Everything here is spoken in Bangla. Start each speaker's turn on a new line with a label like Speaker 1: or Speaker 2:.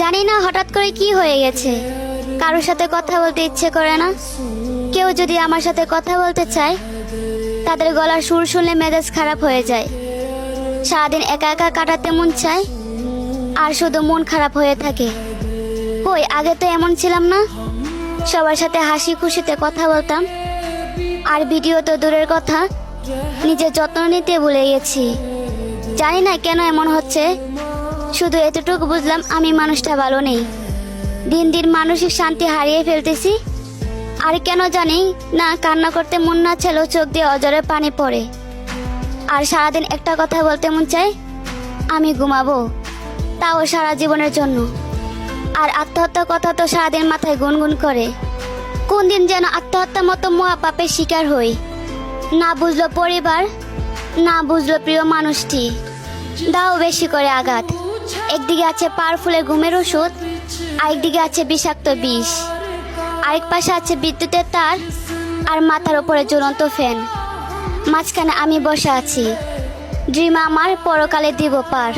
Speaker 1: জানি না হঠাৎ করে কি হয়ে গেছে, কারোর সাথে কথা বলতে ইচ্ছে করে না। কেউ যদি আমার সাথে কথা বলতে চায়, তাদের গলার সুর শুনলে মেজাজ খারাপ হয়ে যায়। সারাদিন একা একা কাটাতে মন চায়, আর শুধু মন খারাপ হয়ে থাকে। কই, আগে তো এমন ছিলাম না। সবার সাথে হাসি খুশিতে কথা বলতাম, আর ভিডিও তো দূরের কথা, নিজের যত্ন নিতে ভুলে গেছি। জানি না কেন এমন হচ্ছে, শুধু এতটুকু বুঝলাম আমি মানুষটা ভালো নেই। দিন দিন মানসিক শান্তি হারিয়ে ফেলতেছি। আর কেন জানি না, কান্না করতে মন না চাইলেও চোখ দিয়ে অঝরে পানি পড়ে। আর সারাদিন একটা কথা বলতে মন চায়, আমি ঘুমাবো, তাও সারা জীবনের জন্য। আর আত্মহত্যার কথা তো সারাদিন মাথায় গুনগুন করে। কোন দিন যেন আত্মহত্যার মতো মহাপাপের শিকার হই। না বুঝলো পরিবার, না বুঝলো প্রিয় মানুষটি, দাও বেশি করে আঘাত। একদিকে আছে পাওয়ারফুলের ঘুমের ওষুধ, আরেকদিকে আছে বিষাক্ত বিষ, আরেক পাশে আছে বিদ্যুতের তার, আর মাথার উপরে জ্বলন্ত ফ্যান। মাঝখানে আমি বসে আছি, ড্রিম আমার পরকালে দিব পার।